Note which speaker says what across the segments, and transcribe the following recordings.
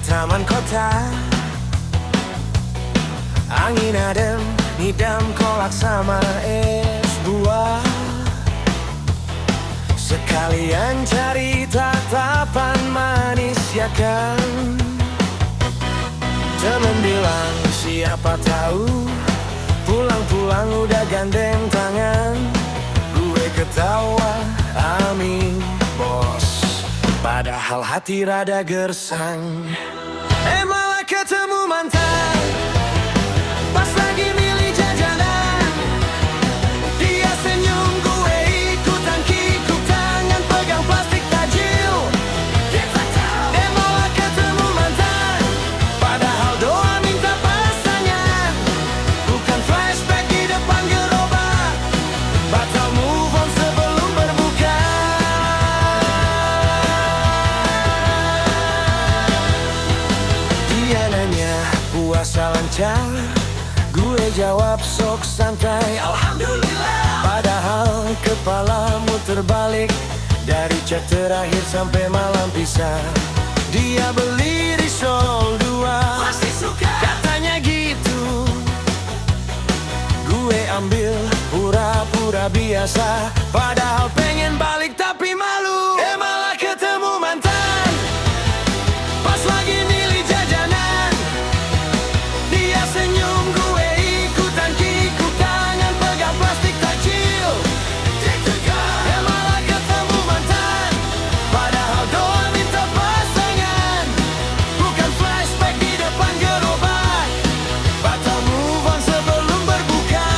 Speaker 1: taman kota. Angin adem, ngidam kolak sama es buah. Sekalian cari tatapan manis ya kan. Temen bilang siapa tahu pulang-pulang udah gandeng tangan. Gue ketawa, amin bos, padahal hati rada gersang. Malah ketemu mantan pas lagi milih jajanan. Dia senyum, gue ikutan kikuk tangan, pegang plastik tajil. Malah ketemu mantan, padahal doa minta pasangan. Bukan flashback di depan gerobak, batal move on sebelum berbuka. Dia nanya puasa lancar, gue jawab sok santai, alhamdulillah. Padahal kepalamu terbalik, dari chat terakhir sampai malam pisah. Dia beli risol 2, masih suka, katanya gitu. Gue ambil pura-pura biasa, padahal pengen balik tapi malu. Malah ketemu mantan pas lagi milih jajanan. Dia senyum, gue ikutan kikuk tangan, pegang plastik tajil. Malah ketemu mantan, padahal doa minta pasangan. Bukan flashback di depan gerobak, batal move on sebelum berbuka.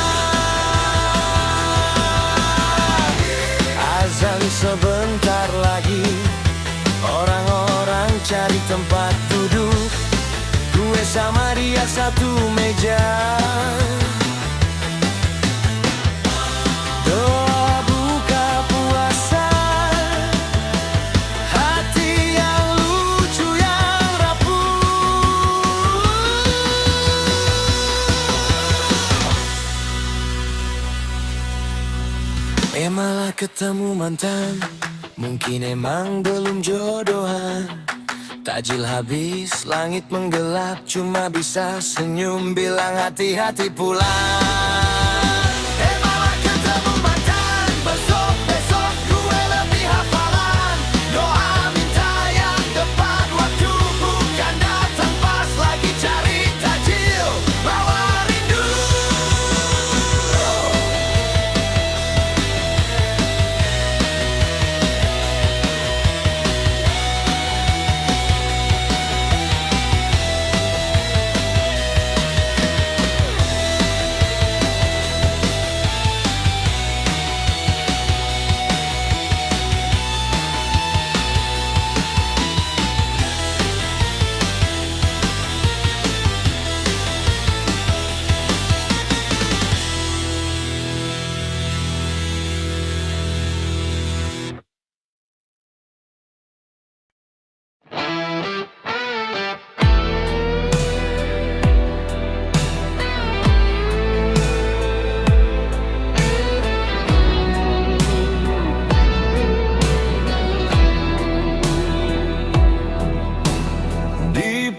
Speaker 1: Azan sebentar lagi, orang-orang cari tempat duduk. Gue sama dia satu meja. Doa buka puasa, hati yang lucu yang rapuh. Malah ketemu mantan, mungkin emang belum jodohan. Tajil habis, langit menggelap, cuma bisa senyum bilang hati-hati pulang. Malah ketemu mantan, besok-besok gue lebih hafalan. Doa minta yang tepat waktu, bukan datang pas lagi cari tajil, bawa rindu.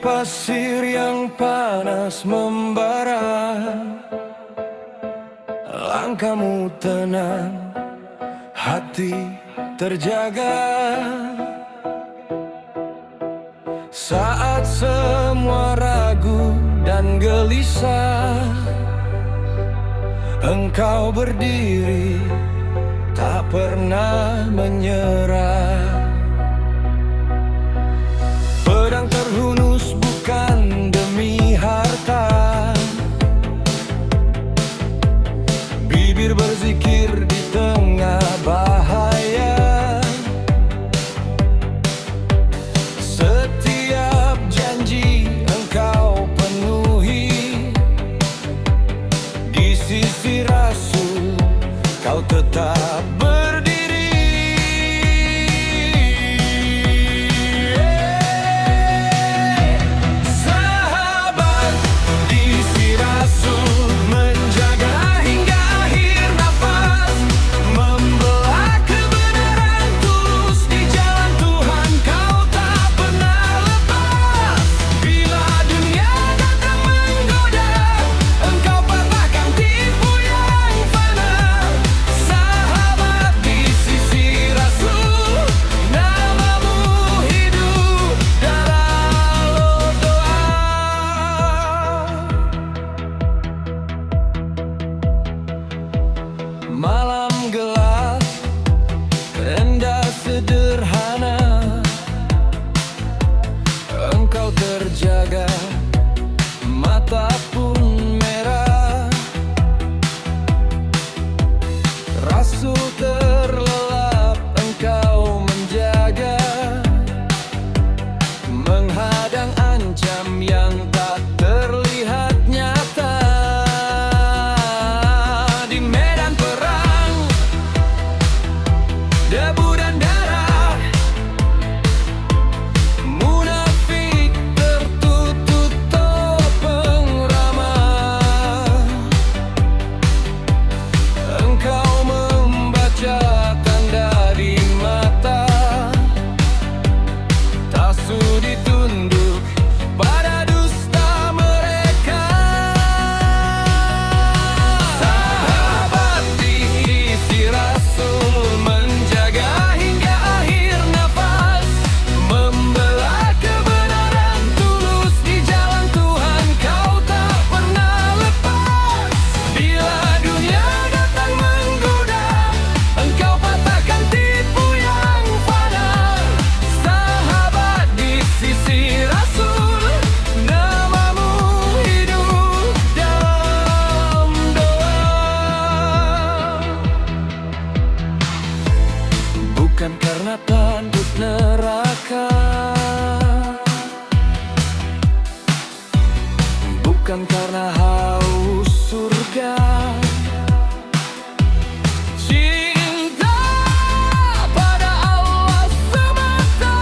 Speaker 1: Pasir yang panas membara, langkahmu tenang, hati terjaga. Saat semua ragu dan gelisah, engkau berdiri, tak pernah menyerah. Pedang terhunus bukan demi harta, bibir berzikir di tengah bahaya. Setiap janji engkau penuhi, di sisi Rasul kau tetap berdiri. karena haus surga. Cinta pada Allah semata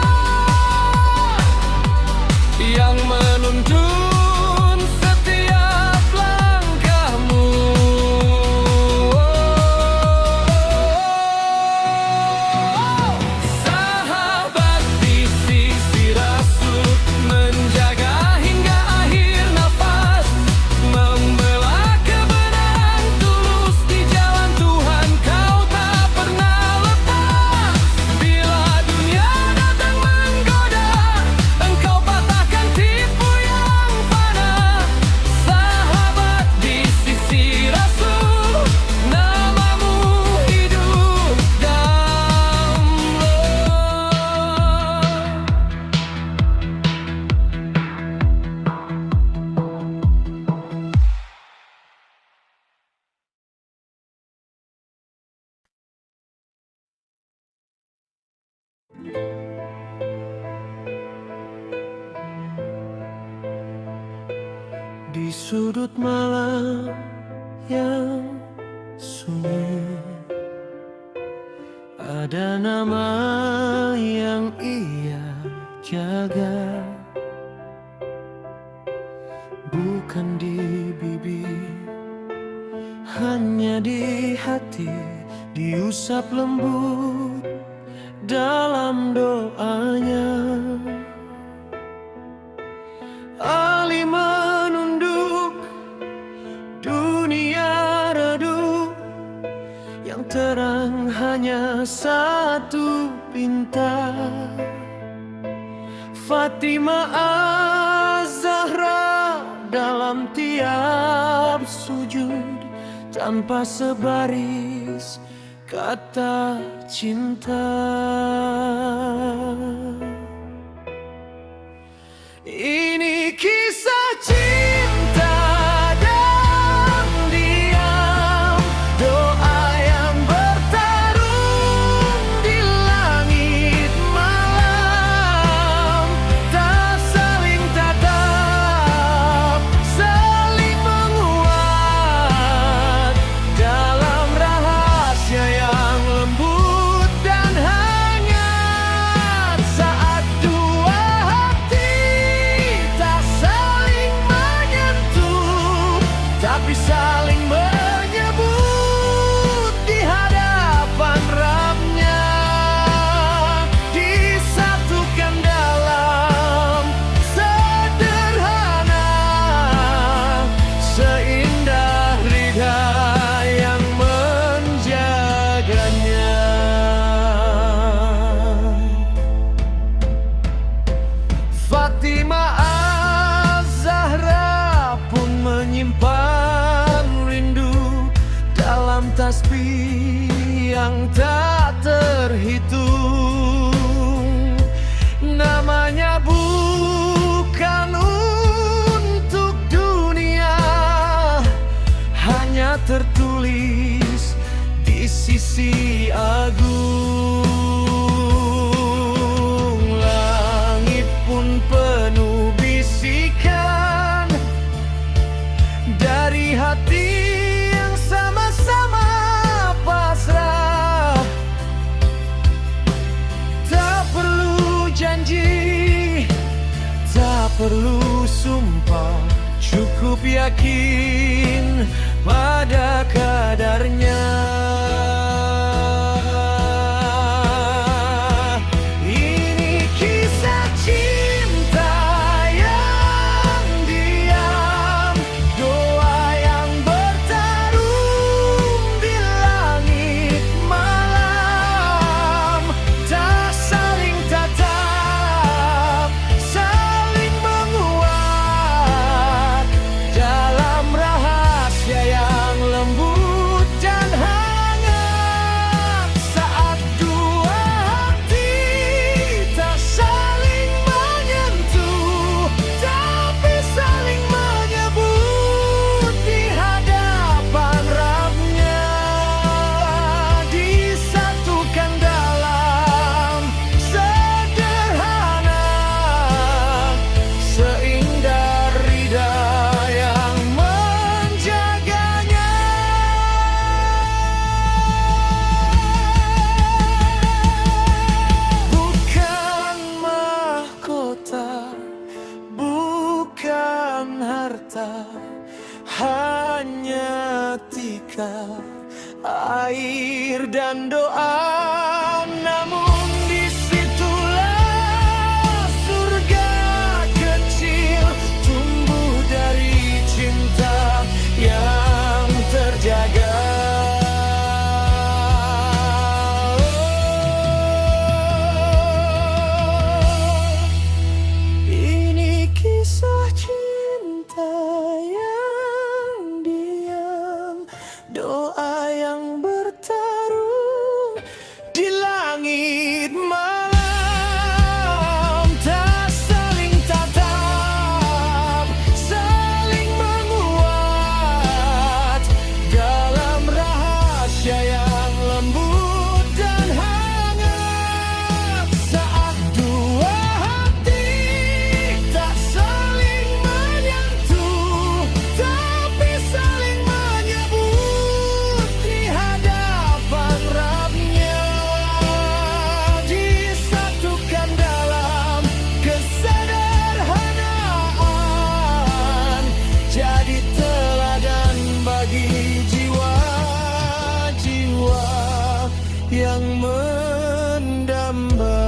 Speaker 1: yang menuntun setiap langkahmu. Sahabat di sisi Rasul, menjaga hingga akhir nafas, membela kebenaran tulus di jalan Tuhan, kau tak pernah lepas. Bila dunia datang menggoda, engkau patahkan tipu yang fana. Sahabat di sisi Rasul, namamu hidup damai. Di sudut malam yang sunyi, ada nama yang ia jaga, bukan di bibir, hanya di hati, diusap lembut dalam doanya. Ali menunduk, dunia redup, yang terang hanya satu pinta. Fatimah Az-Zahra dalam tiap sujud, tanpa sebaris kata cinta. Ini kisah cinta dan diam, doa yang bertarung di langit malam, tak saling tatap, saling menguat dalam rahasia yang lembut dan hangat. Saat dua hati tak saling menyentuh, tapi saling menyebut di hadapan Rabbnya, disatukan dalam sederhana, seindah ridha yang menjaganya. Fatimah Az-Zahra pun menyimpan rindu dalam tasbih yang tak terhitung. Namanya bukan untuk dunia, hanya tertulis di sisi agung. Langit pun penuh bisikan dari hati yang sama-sama pasrah. Tak perlu janji, tak perlu sumpah, cukup yakin pada kadarnya. Ini kisah cinta yang diam, doa yang bertarung di langit malam, tak saling tatap, saling menguat dalam rahasia yang lembut dan hangat. hanya tikar air dan doa. Namun disitulah surga kecil tumbuh dari cinta yang terjaga. Ini kisah cinta yang diam, doa yang bertarung di langit malam. Tak saling tatap, saling menguat dalam rahasia yang lembut dan hangat. Saat dua hati tak saling menyentuh, tapi saling menyebut di hadapan Rabbnya, disatukan dalam kesederhanaan, jadi teladan bagi jiwa-jiwa yang mendamba.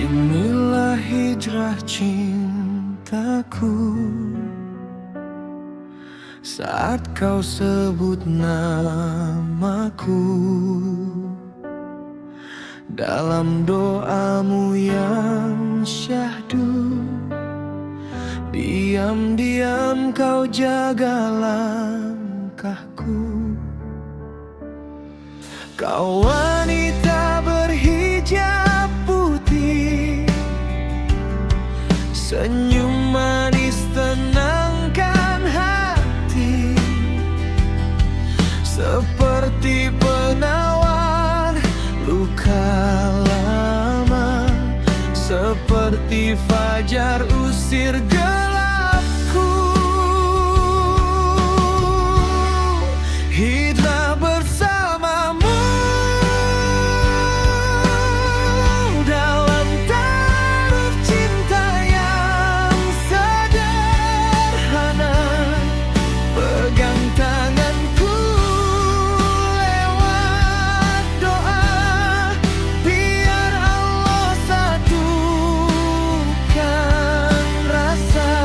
Speaker 1: Inilah hijrah cintaku, saat kau sebut namaku dalam doamu yang syahdu. Diam-diam kau jaga langkahku. Kau wanita berhijab putih, senyum manis tenangkan hati, seperti penawar luka lama, seperti fajar usir gelapku. Hiduplah bersamamu dalam taruh cinta yang sederhana. Pegang tanganku lewat doa, biar Allah satukan rasa.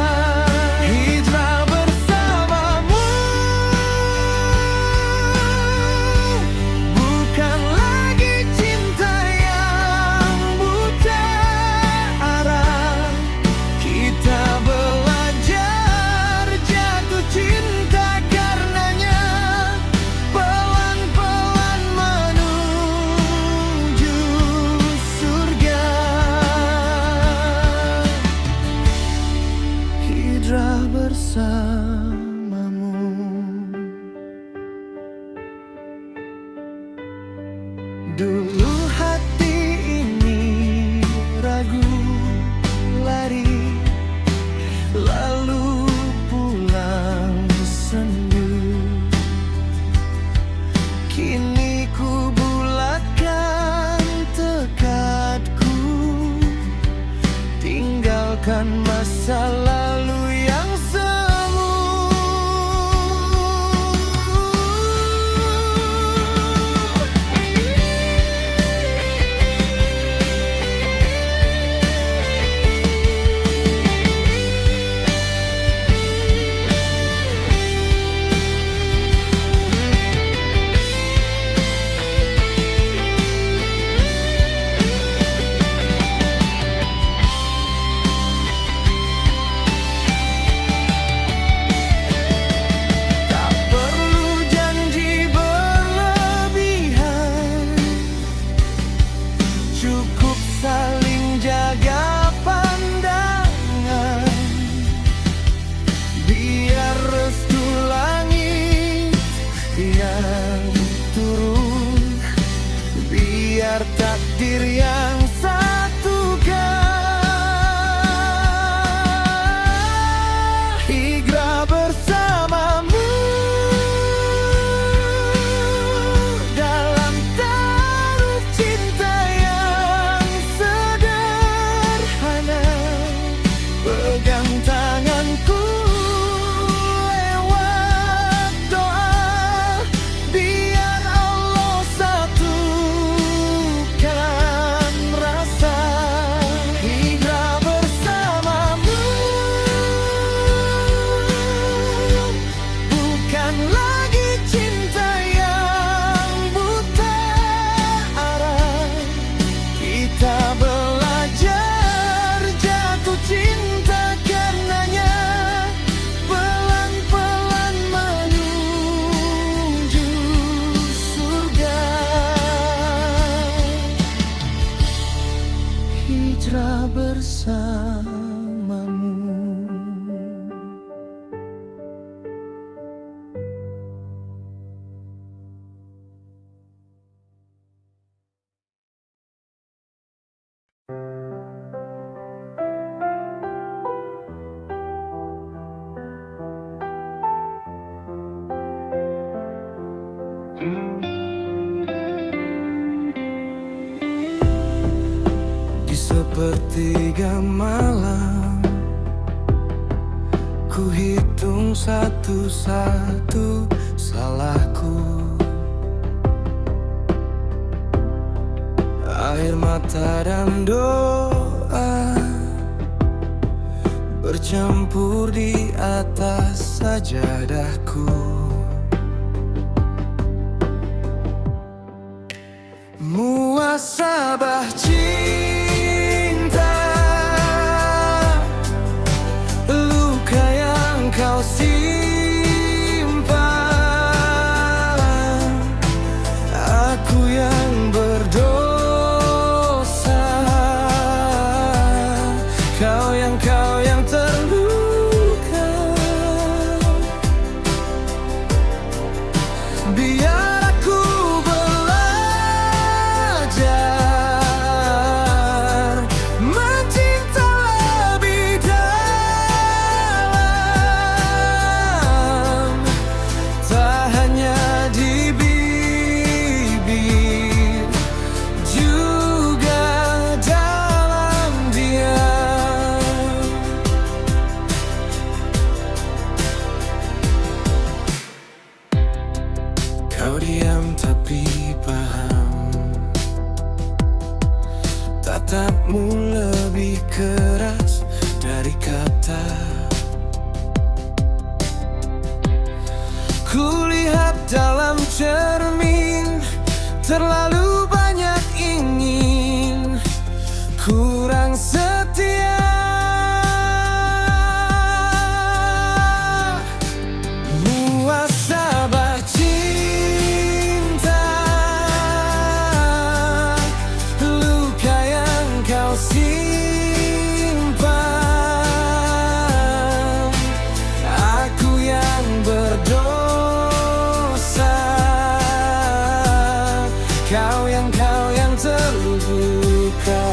Speaker 1: saling jaga pandangan. Biar restu langit yang turun, biar takdir yang satukan. Hijrah bersamamu dalam taruh cinta yang sederhana. Pegang tanganku lewat doa, biar Allah satukan rasa. Hijrah bersamamu bukan lagi cinta yang buta arah. Kita belajar jatuh cinta karenanya, pelan-pelan menuju surga. Hijrah bersamamu. Di sepertiga malam, ku hitung satu-satu salahku. Air mata dan doa bercampur di atas sajadahku. Muasabah cinta, luka yang kau simpan. Aku yang berdosa, kau yang terluka. Biar aku belajar mencinta lebih dalam, tak hanya di bibir, juga dalam diam. Kau diam tapi paham, tatapmu lebih keras dari kata. Kulihat dalam cermin, terlalu banyak ingin, kurang setia. Muasabah cinta, luka yang kau simpan. Aku yang berdosa, kau yang terluka.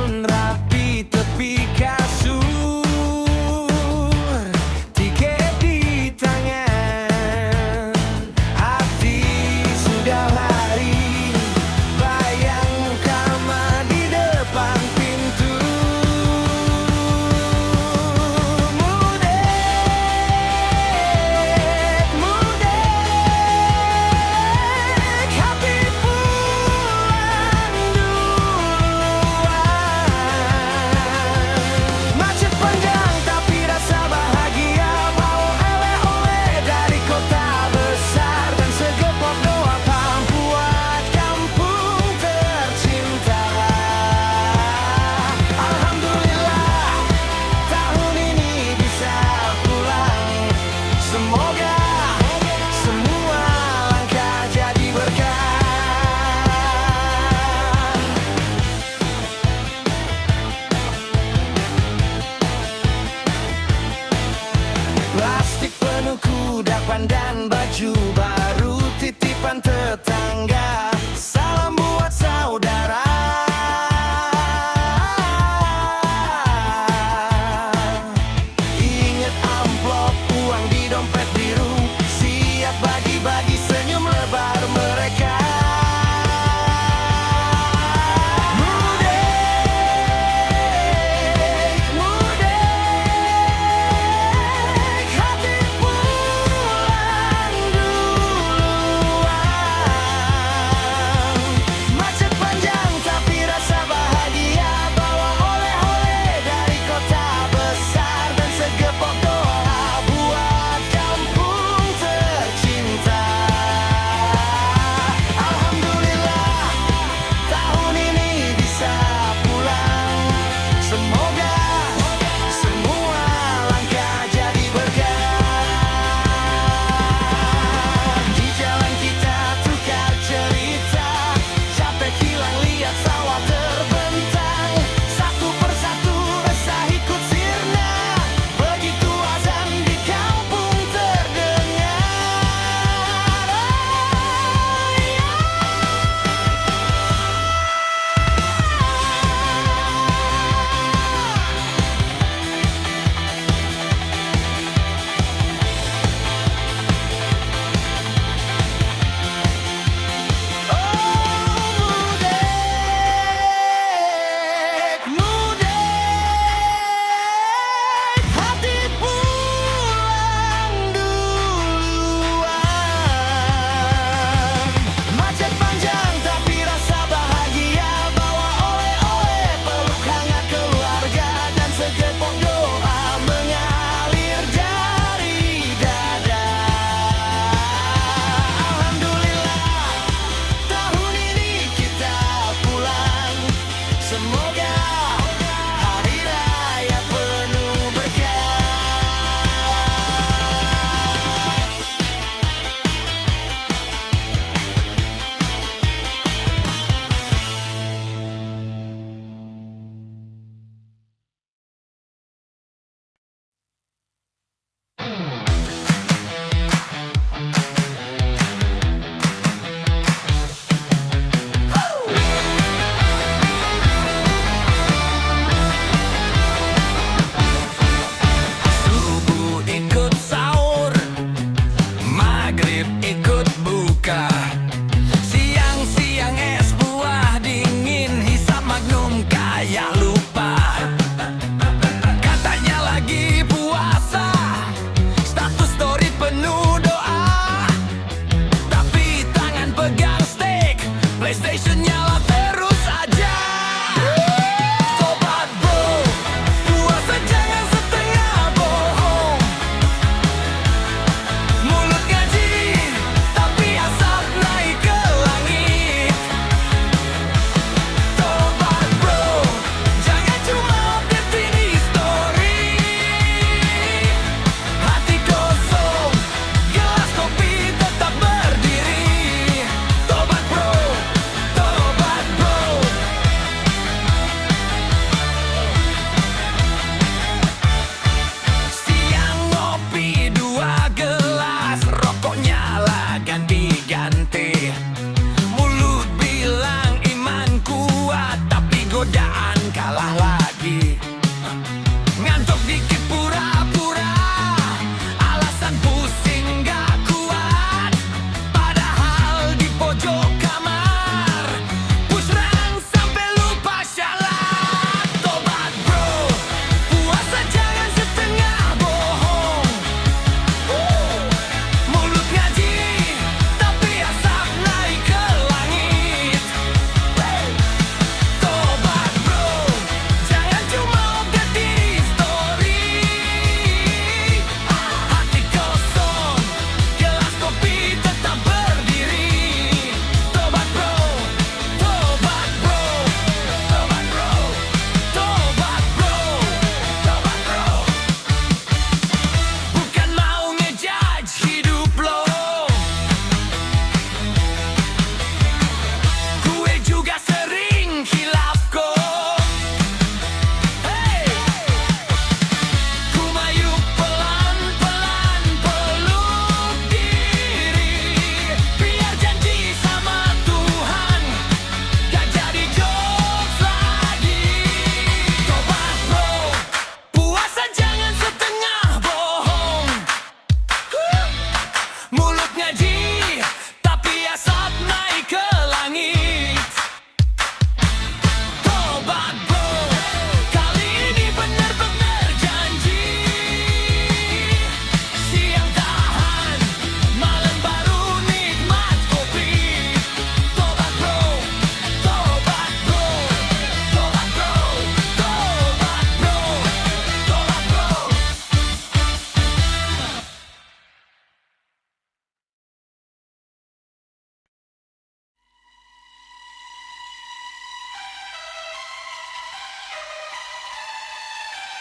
Speaker 1: Susun rapi tepi kasur, tiket di tangan, hati sudah lari, bayang kamar di depan pintu. Mudek, hati pulang duluan.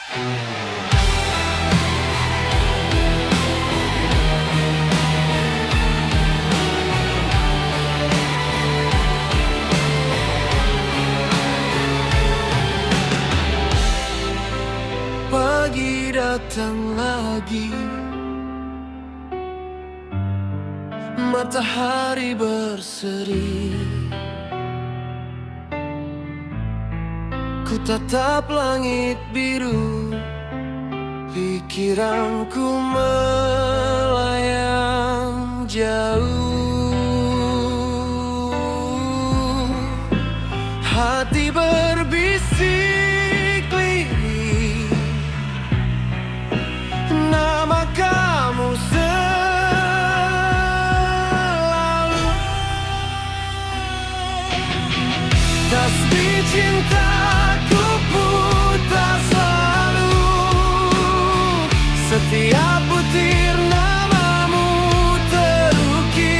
Speaker 1: Pagi datang lagi, matahari berseri. Ku tatap langit biru, pikiranku melayang jauh. Hati berbisik lirih, nama kamu selalu. Tasbih cintaku putar selalu, setiap butir namamu terukir.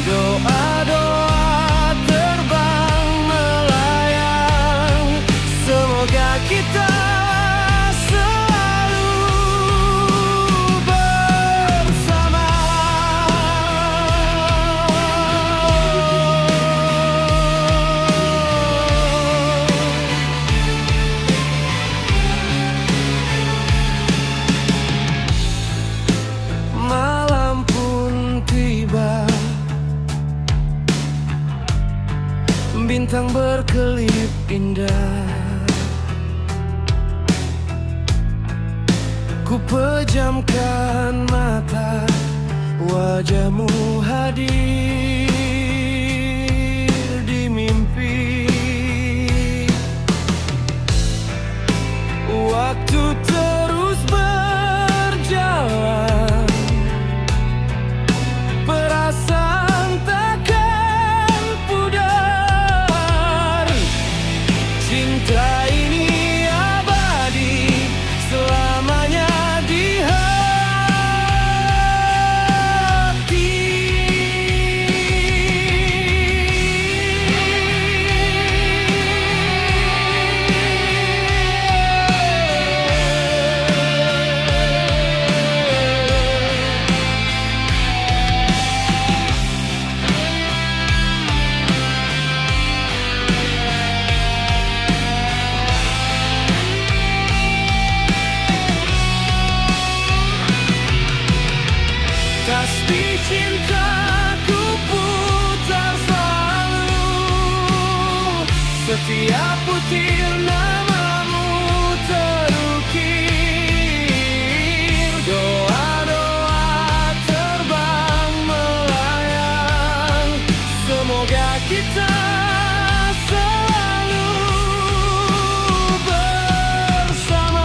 Speaker 1: Doa-doa terbang melayang, semoga kita bintang berkelip indah. Ku pejamkan mata, wajahmu hadir di mimpi. Waktu terus berjalan, perasaan takkan pudar. Cinta ini abadi, selamanya di hati. Tasbih cintaku putar selalu, setiap butir namamu terukir. Doa-doa terbang melayang, semoga kita selalu bersama.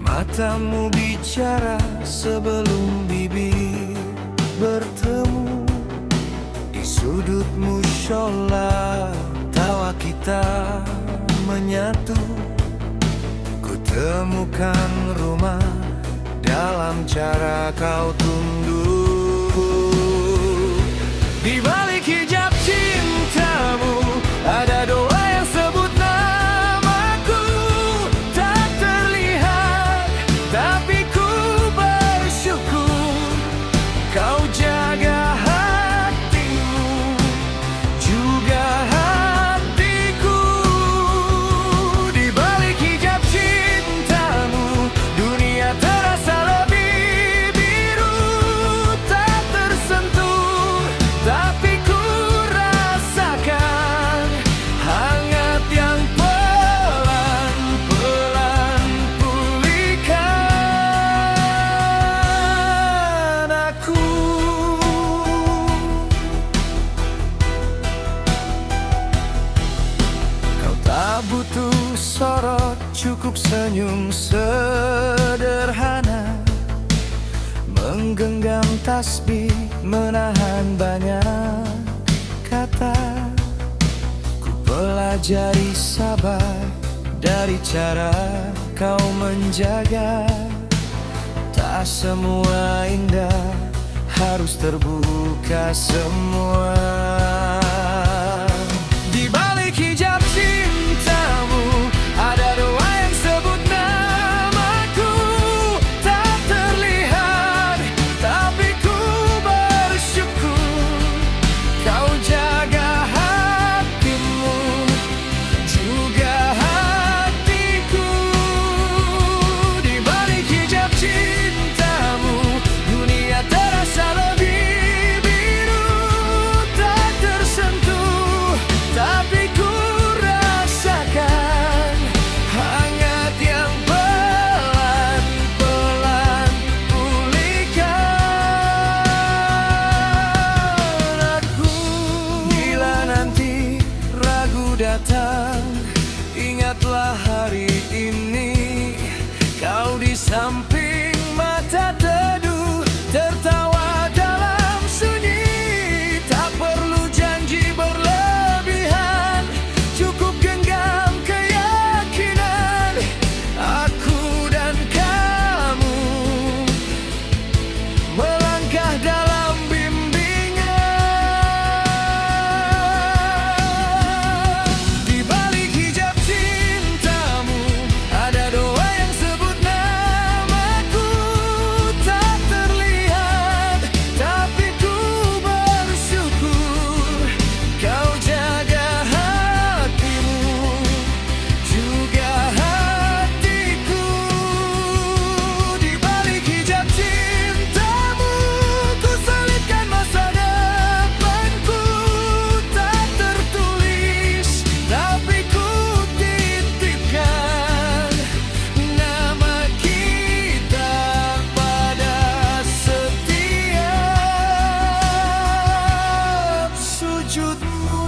Speaker 1: Matamu bicara sebelum bibir bertemu. Di sudut musyola tawa kita menyatu. Ku temukan rumah dalam cara kau tunduk. Di balik hijab cintamu ada doa yang sebut namaku. Tak terlihat tapi ku bersyukur kau jaga hatimu juga hatiku. Di balik hijab cintamu dunia terasa lebih biru. senyum sederhana, menggenggam tasbih, menahan banyak kata. Ku pelajari sabar dari cara kau menjaga. Tak semua indah harus terbuka semua. Di balik hijab cintamu ada doa yang sebut namaku. Tak terlihat, tapi ku bersyukur kau jaga hatimu, juga hatiku. Di balik hijab cintamu dunia terasa lebih biru. Tak tersentuh, tapi ku rasakan hangat yang pelan-pelan pulihkan aku. Bila nanti ragu datang, ingatlah hari ini kau di samping mata teduh, tertawa dalam sunyi. Tak perlu janji berlebihan, cukup genggam keyakinan. Aku dan kamu melangkah dalam bimbingan. Di balik hijab cintamu ada doa yang sebut namaku. Tak terlihat, tapi ku bersyukur kau jaga hatimu, juga hatiku. Di balik hijab cintamu ku selipkan masa depanku. Tak tertulis, tapi ku titipkan nama kita pada setiap sujudmu.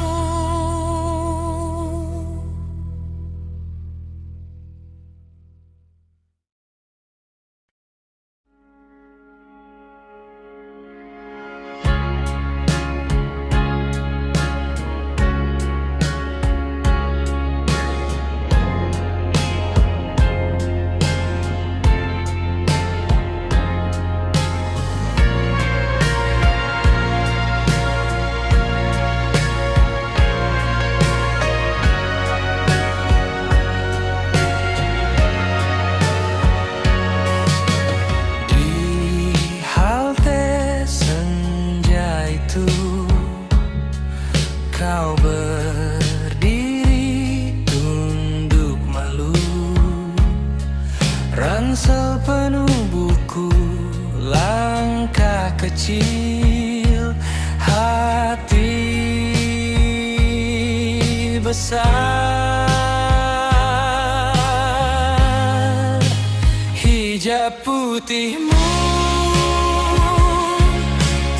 Speaker 1: Di halte senja itu kau berdiri tunduk malu, ransel penuh buku, langkah kecil, hati besar. Hijab putihmu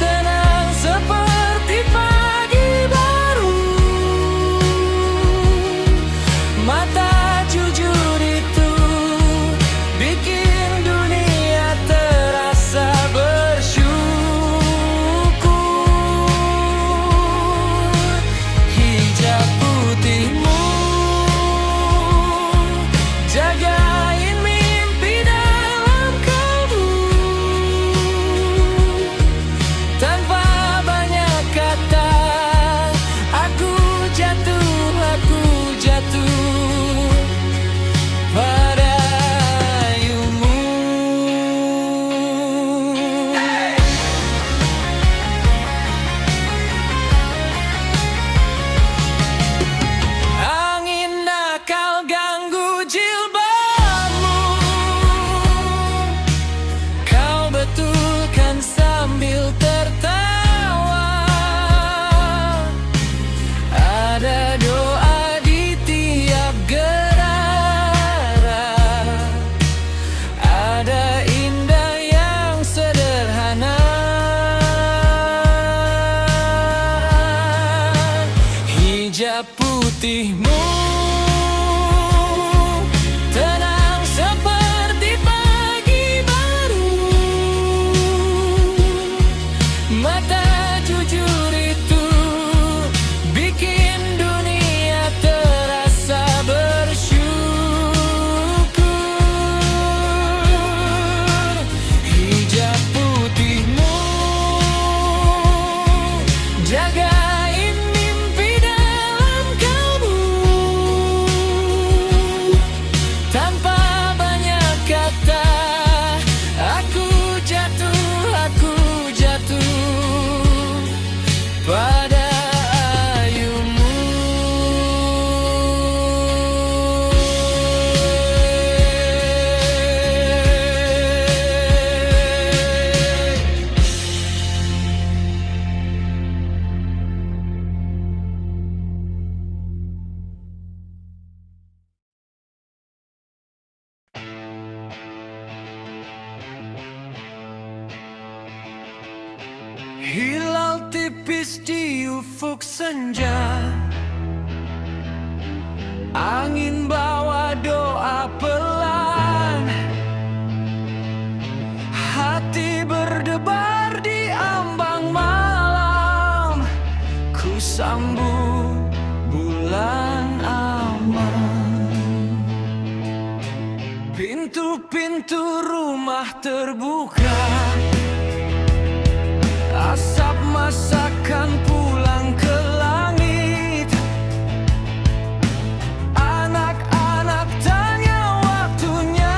Speaker 1: tenang seperti pagi baru. Mata jujur itu bikin dunia terasa bersyukur. Hijab putihmu jagain mimpi dalam kalbu. Tanpa banyak kata aku jatuh padayumu. Angin nakal ganggu jilbabmu, kau betulkan sambil tertawa. Ada doa di tiap gerarak, ada indah yang sederhana. Hijab putihmu tenang Hilal tipis di ufuk senja, angin bawa doa pelan, hati berdebar di ambang malam. Ku sambut bulan aman. Pintu-pintu rumah terbuka, asap masakan pulang ke langit. Anak-anak tanya waktunya,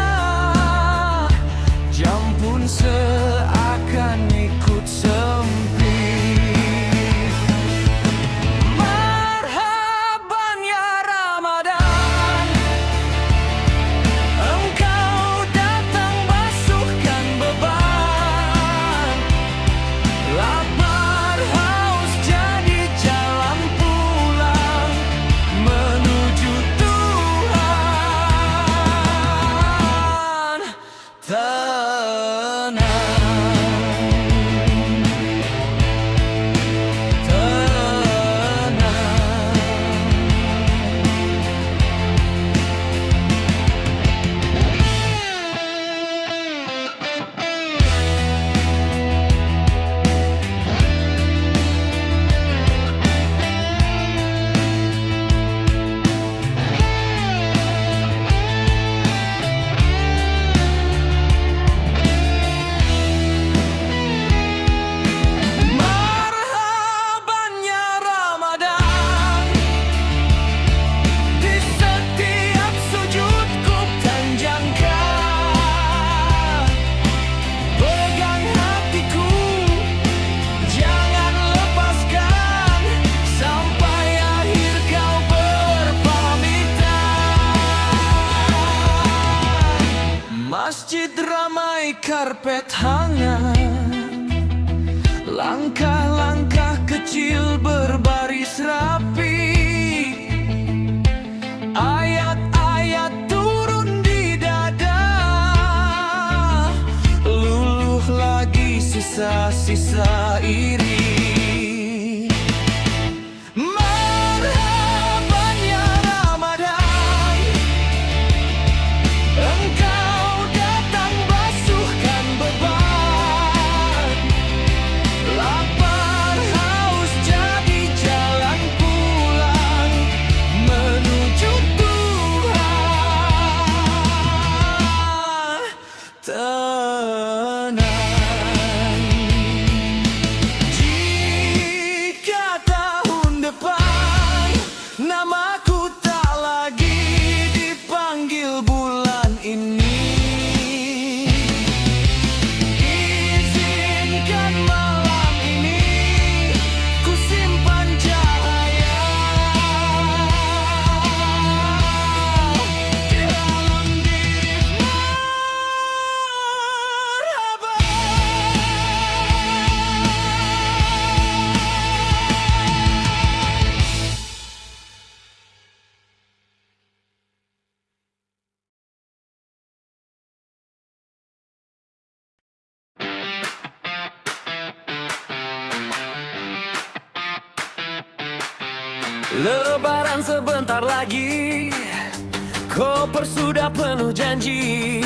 Speaker 1: jam pun seakan ikut sempit. Marhaban ya Ramadan, engkau datang basuhkan beban. Lapar haus jadi jalan pulang menuju Tuhan. Tenang, tenang. Marhaban ya Ramadan, di setiap sujudku tanjangkan. Pegang hatiku, jangan lepaskan sampai akhir kau berpamitan. Masjid ramai, karpet hangat, langkah-langkah kecil berbaris rapi. Ayat-ayat turun di dada, luluh lagi sisa-sisa iri. Marhaban ya Ramadan, engkau datang basuhkan beban. Lapar haus jadi jalan pulang menuju Tuhan. Tenang, jika tahun depan namaku tak lagi dipanggil bulan ini, izinkan malam ini ku simpan cahaya di dalam diri. Marhaban. Lebaran sebentar lagi, koper sudah penuh janji.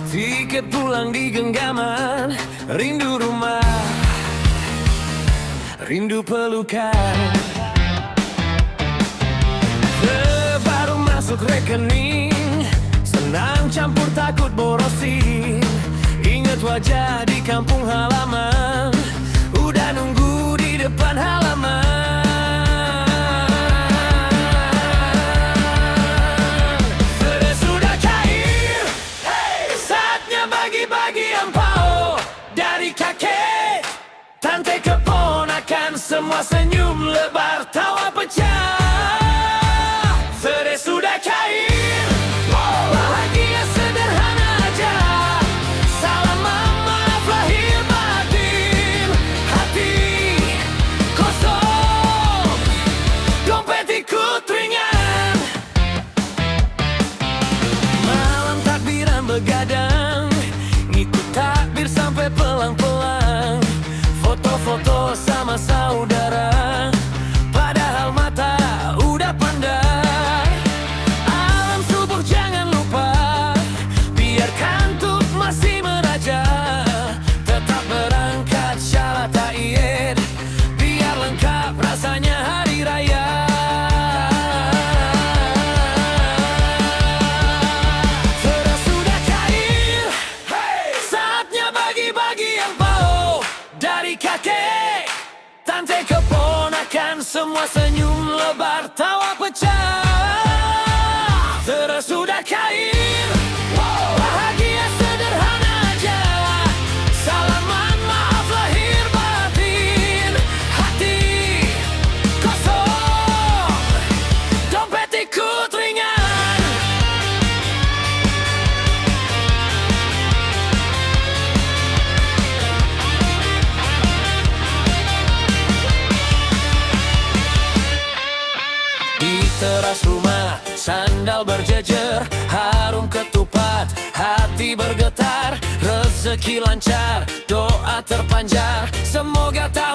Speaker 1: Tiket pulang di genggaman, rindu rumah, rindu pelukan. Baru masuk rekening, senang campur takut borosin. Ingat wajah di kampung halaman, udah nunggu di depan halaman. Sudah cair, hey, saatnya bagi-bagi ampau. Dari kakek, tante, keponakan, semua senyum lebar, tawa pecah. Sudah cair, bahagia sederhana aja. Salam maaf lahir batin, hati kosong, dompet ikut ringan. Malam takbiran begadang, ngikut takbir sampai pelang-pelang. Foto-foto kakek, tante, keponakan, semua senyum lebar, tawa pecah. Terus sudah kain, bahagia sederhana aja. Salaman, maaf lahir batin, hati kosong, dompet ikut ringan. Di teras rumah, sandal berjejer, harum ketupat, hati bergetar, rezeki lancar, doa terpanjar, semoga tahun